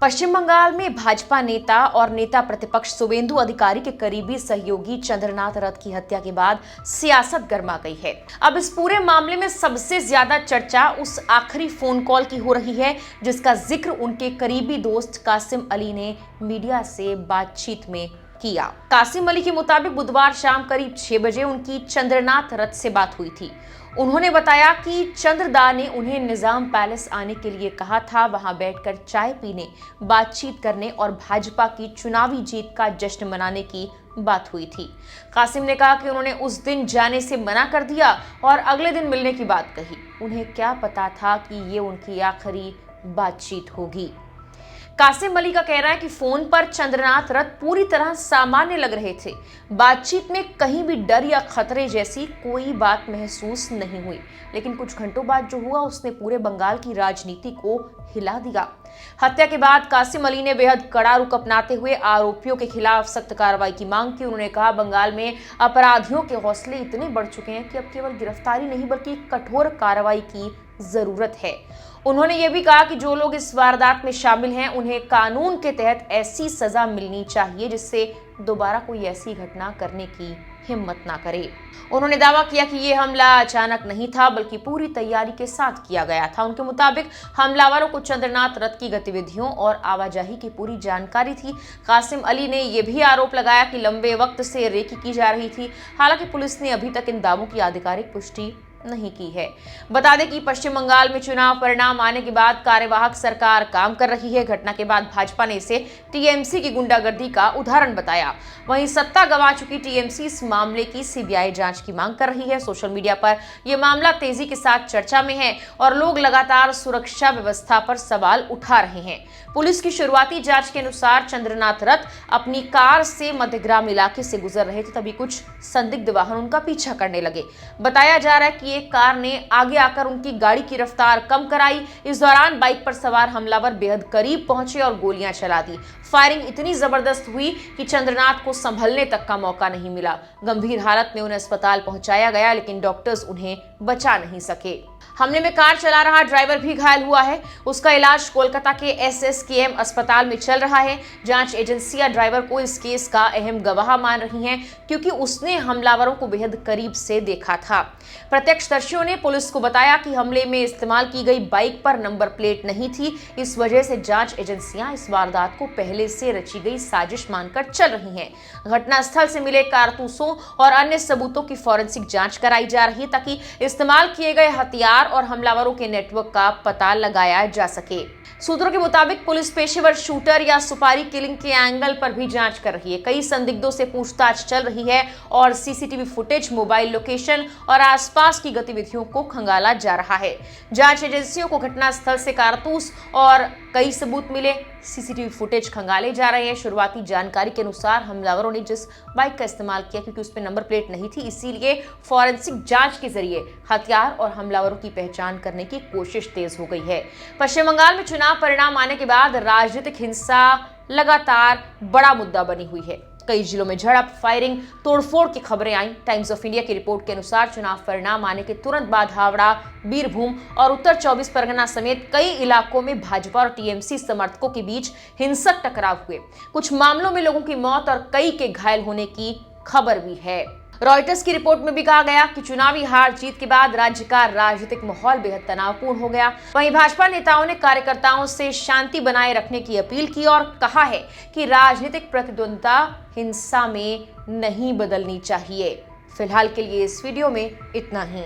पश्चिम बंगाल में भाजपा नेता और नेता प्रतिपक्ष शुवेंदु अधिकारी के करीबी सहयोगी चंद्रनाथ रथ की हत्या के बाद सियासत गर्मा गई है। अब इस पूरे मामले में सबसे ज्यादा चर्चा उस आखिरी फोन कॉल की हो रही है जिसका जिक्र उनके करीबी दोस्त कासिम अली ने मीडिया से बातचीत में किया। कासिम अली के मुताबिक बुधवार शाम करीब 6 बजे उनकी चंद्रनाथ रथ से बात हुई थी। उन्होंने बताया कि चंद्रदा ने उन्हें निजाम पैलेस आने के लिए कहा था, वहां बैठकर चाय पीने, बातचीत करने और भाजपा की चुनावी जीत का जश्न मनाने की बात हुई थी। कासिम ने कहा कि उन्होंने उस दिन जाने से मना कर दिया और अगले दिन मिलने की बात कही। उन्हें क्या पता था कि ये उनकी आखिरी बातचीत होगी। कासिम अली का कहना है कि फोन पर चंद्रनाथ रथ पूरी तरह सामान्य लग रहे थे। बातचीत में कहीं भी डर या खतरे जैसी कोई बात महसूस नहीं हुई, लेकिन कुछ घंटों बाद जो हुआ उसने पूरे बंगाल की राजनीति को हिला दिया। हत्या के बाद कासिम अली ने बेहद कड़ा रुख अपनाते हुए आरोपियों के खिलाफ सख्त कार्रवाई की मांग की। उन्होंने कहा, बंगाल में अपराधियों के हौसले इतने बढ़ चुके हैं कि अब केवल गिरफ्तारी नहीं बल्कि कठोर कार्रवाई की जरूरत है। उन्होंने ये भी कहा कि जो लोग इस वारदात में शामिल हैं उन्हें कानून के तहत ऐसी सजा मिलनी चाहिए जिससे दोबारा कोई ऐसी घटना करने की हिम्मत ना करे। उन्होंने दावा किया कि ये हमला अचानक नहीं था बल्कि पूरी तैयारी के साथ किया गया था। उनके मुताबिक हमलावरों को चंद्रनाथ रथ की गतिविधियों और आवाजाही की पूरी जानकारी थी। कासिम अली ने यह भी आरोप लगाया कि लंबे वक्त से रेकी की जा रही थी। हालांकि पुलिस ने अभी तक इन दावों की आधिकारिक पुष्टि नहीं की है। बता दें कि पश्चिम बंगाल में चुनाव परिणाम आने के बाद कार्यवाहक सरकार काम कर रही है। घटना के बाद भाजपा ने इसे टीएमसी की गुंडागर्दी का उदाहरण बताया। वहीं सत्ता गंवा चुकी टीएमसी इस मामले की सीबीआई जांच की मांग कर रही है। सोशल मीडिया पर यह मामला तेजी के साथ चर्चा में है और लोग लगातार सुरक्षा व्यवस्था पर सवाल उठा रहे हैं। पुलिस की शुरुआती जांच के अनुसार चंद्रनाथ रथ अपनी कार से मध्यग्राम इलाके से गुजर रहे थे, तभी कुछ संदिग्ध वाहन उनका पीछा करने लगे। बताया जा रहा है कि एक कार ने आगे आकर उनकी गाड़ी की रफ्तार कम कराई। इस दौरान बाइक पर सवार हमलावर बेहद करीब पहुंचे और गोलियां चला दी। फायरिंग इतनी जबरदस्त हुई कि चंद्रनाथ को संभलने तक का मौका नहीं मिला। गंभीर हालत में उन्हें अस्पताल पहुंचाया गया, लेकिन डॉक्टर्स उन्हें बचा नहीं सके। हमले में कार चला रहा ड्राइवर भी घायल हुआ है। उसका इलाज कोलकाता के एसएसकेएम अस्पताल में चल रहा है। जांच एजेंसियां ड्राइवर को इस केस का अहम गवाह मान रही हैं क्योंकि उसने हमलावरों को बेहद करीब से देखा था। प्रत्यक्षदर्शियों ने पुलिस को बताया कि हमले में इस्तेमाल की गई बाइक पर नंबर प्लेट नहीं थी। इस वजह से जांच एजेंसियां इस वारदात को पहले से रची गई साजिश मानकर चल रही हैं। घटनास्थल से मिले कारतूसों और अन्य सबूतों की फॉरेंसिक जांच कराई जा रही है ताकि इस्तेमाल किए गए हथियार और हमलावरों के नेटवर्क का पता लगाया जा सके। सूत्रों के मुताबिक पुलिस पेशेवर शूटर या सुपारी किलिंग के एंगल पर भी जांच कर रही है। कई संदिग्धों से पूछताछ चल रही है और सीसीटीवी फुटेज, मोबाइल लोकेशन और आसपास की गतिविधियों को खंगाला जा रहा है। जांच एजेंसियों को घटनास्थल से कारतूस और कई सबूत मिले। सीसीटीवी फुटेज खंगाले जा रहे हैं। शुरुआती जानकारी के अनुसार हमलावरों ने जिस बाइक का इस्तेमाल किया क्योंकि उस पर नंबर प्लेट नहीं थी, इसीलिए फॉरेंसिक जांच के जरिए हथियार और हमलावरों की पहचान करने की कोशिश तेज हो गई है। पश्चिम बंगाल में चुनाव परिणाम आने के बाद राजनीतिक हिंसा लगातार बड़ा मुद्दा बनी हुई है। कई जिलों में झड़प, फायरिंग, तोड़फोड़ की खबरें आई। टाइम्स ऑफ इंडिया की रिपोर्ट के अनुसार चुनाव परिणाम आने के तुरंत बाद हावड़ा, बीरभूम और उत्तर 24 परगना समेत कई इलाकों में भाजपा और टीएमसी समर्थकों के बीच हिंसक टकराव हुए। कुछ मामलों में लोगों की मौत और कई के घायल होने की खबर भी है। रॉयटर्स की रिपोर्ट में भी कहा गया कि चुनावी हार जीत के बाद राज्य का राजनीतिक माहौल बेहद तनावपूर्ण हो गया। वहीं भाजपा नेताओं ने कार्यकर्ताओं से शांति बनाए रखने की अपील की और कहा है कि राजनीतिक प्रतिद्वंद्विता हिंसा में नहीं बदलनी चाहिए। फिलहाल के लिए इस वीडियो में इतना ही।